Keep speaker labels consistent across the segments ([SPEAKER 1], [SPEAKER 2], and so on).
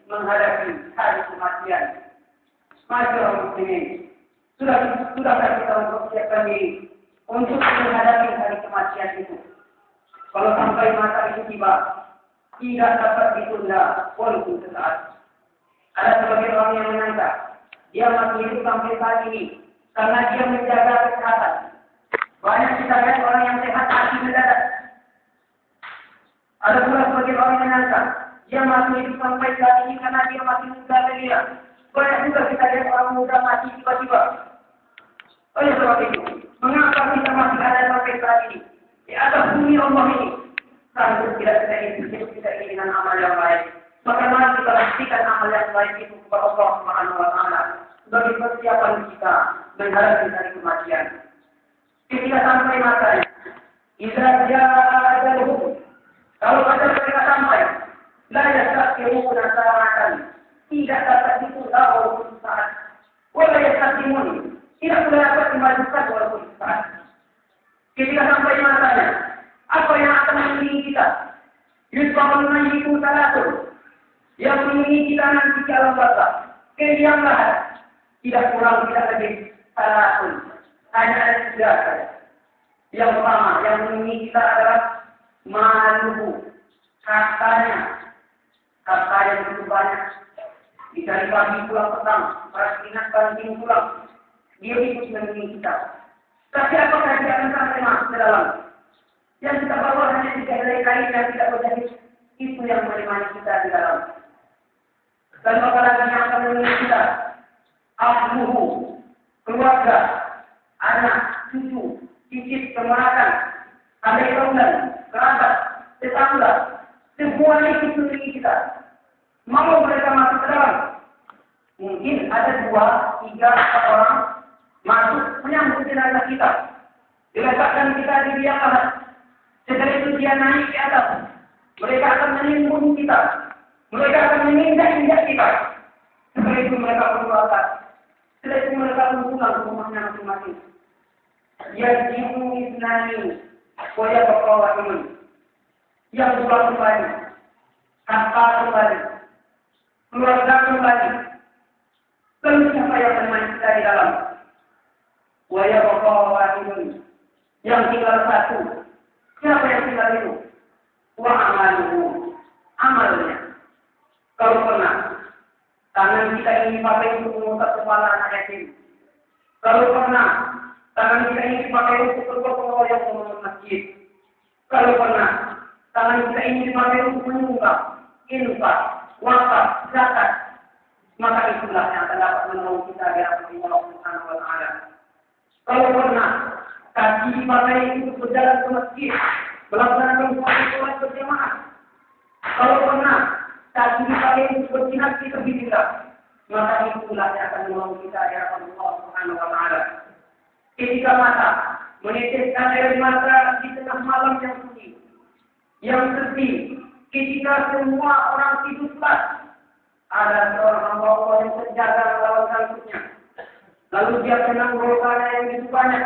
[SPEAKER 1] menghadapi hari kematian. Masyaallah muslimin, sudahkah kita mempersiapkan diri untuk menghadapi hari kematian itu? Kalau sampai masa itu tiba, tidak dapat ditunda walaupun sesaat. Ada sebagian orang yang menyangka dia masih hidup sampai saat ini karena dia menjaga kesehatan. Banyak kita lihat orang yang sehat mati mendadak. Ada pula sebagian orang yang menyangka dia masih hidup sampai saat ini karena dia masih muda belia. Banyak juga kita lihat orang muda mati tiba-tiba. Oleh sebab itu, mengapa kita masih ada sampai saat ini di atas bumi Allah ini? Kalau tidak kita ini dengan amal yang baik, maka mari kita pastikan amal yang baik itu kepada Allah Subhanahu wa taala sebagai persiapan kita menghadapi hari kematian. Ketika sampai masanya, idza jaa ajaluhum, kalau ajal mereka sampai, la yastaqimuna sa'atan, tidak dapat ditunda walaupun saat. Wala yastaqimun, tidak pula dapat dimajukan walaupun saat. Ketika sampai masanya, apa yang akan mengiringi kita? Yusbahul mayyitu salatun, yang mengiringi kita nanti di alam barzakh. Kediamlah, tidak kurang tidak lebih salatun. Hanya ada tiga saja. Yang pertama, yang mengiringi kita adalah maluhu, hartanya yang begitu banyak. Dicari pagi pulang petang, para ingat banting pulang, dia ikut mengiringi kita. Tapi apakah dia akan sampai masuk ke dalam? Yang kita bawa hanya tiga helai kain yang tidak berjadi, itu yang menemani kita di dalam. Dan apalagi yang akan menemani kita, ahluhu, keluarga, anak, cucu, cicit, kemarakan, adik kaulan, kerabat, tetangga, semuanya itu menemani kita. Mau mereka masuk ke dalam? Mungkin ada 2, 3, 4 orang masuk menyambut jenazah kita. Diletakkan kita di biang lahat. Setelah itu dia naik ke atas. Mereka akan menimbun kita. Mereka akan menginjak-injak kita. Setelah itu mereka berdoa. Setelah itu mereka pulang ke rumahnya masing-masing. Yajibu isnani wa yabqawa'imun. Yang dua kembali. Harta kembali. Keluarga kembali. Lalu siapa yang menemani kita di dalam? Wa yabqawa'imun. Yang tinggal satu. Siapa yang tinggal itu? Wa amaluhu, amalnya. Kalau pernah tangan kita ini dipakai untuk mengusap kepala anak yatim. Kalau pernah tangan kita ini dipakai untuk bergotong royong membangun masjid. Kalau pernah tangan kita ini dipakai untuk menyumbang, infak, wakaf, zakat, maka itulah yang akan dapat menolong kita di hadapan Allah Subhanahu wa taala. Kalau pernah kaki dipakai untuk berjalan ke masjid, melaksanakan sholat berjamaah. Kalau pernah kaki dipakai untuk berjihad fi sabilillah, maka itulah yang akan menolong kita di hadapan Allah Subhanahu wa taala. Ketika mata meneteskan air mata di tengah malam yang sunyi, yang sedih, ketika semua orang tidur pulas, ada seorang hamba Allah yang terjaga melawan kantuknya. Lalu dia tenang berdoanya yang begitu banyak.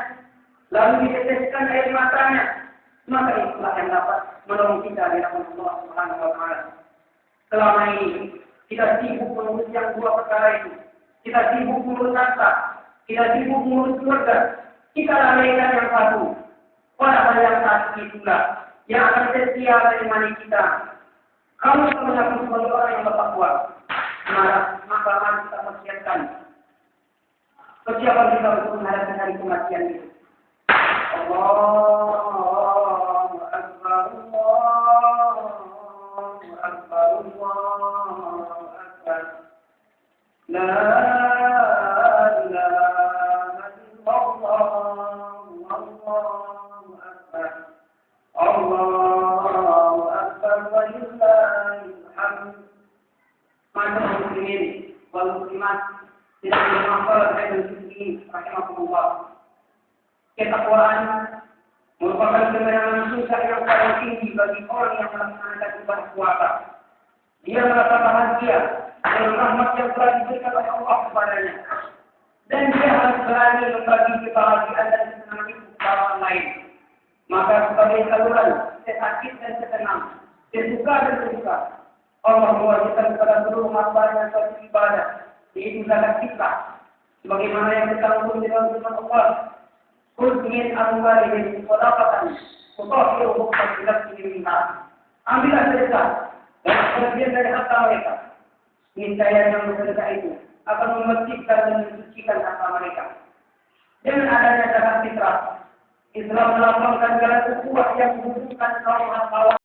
[SPEAKER 1] Lalu diteteskan air matanya, maka itulah yang dapat menolong kita di hadapan Allah Subhanahu wa taala. Selama ini kita sibuk mengurus yang 2 perkara itu. Kita sibuk mengurus harta, kita sibuk mengurus keluarga. Kita lalaikan yang satu. Padahal yang satu itulah yang akan setia menemani kita. Kalau kita mengaku sebagai orang yang bertakwa, maka mari kita persiapkan persiapan kita untuk menghadapi hari kematian itu. Allahu Akbar, Allahu Akbar, Allahu Akbar. La ilaha illallah, Allahu Akbar. Allahu Akbar wa lillahil hamd. Maka muslimin wal muslimat tidak bermasalah dengan muslimin rahimahumullah. Ketakwaan merupakan kemenangan susah yang paling tinggi bagi orang yang melaksanakan ibadah puasa. Dia merasa bahagia dengan rahmat yang telah diberikan oleh Allah kepadanya. Dan dia harus berani membagi kebahagiaan dan kesenangan itu kepada orang lain. Maka sebagai saluran, sesakit dan sesenang, sesuka dan sesuka, Allah mewajibkan kepada seluruh hamba-Nya suatu ibadah, yaitu zakat fitrah. Sebagaimana yang tercantum di dalam firman Allah, "Qul min amwalihim shadaqatan tutahhiruhum wa tuzakkihim biha." Ambillah sedekah dan sebagian dari harta mereka. Niscaya yang bersedekah itu akan membersihkan dan mensucikan harta mereka. Dengan adanya zakat fitrah, Islam melambangkan jalan ukhuwah yang menghubungkan kaum hartawan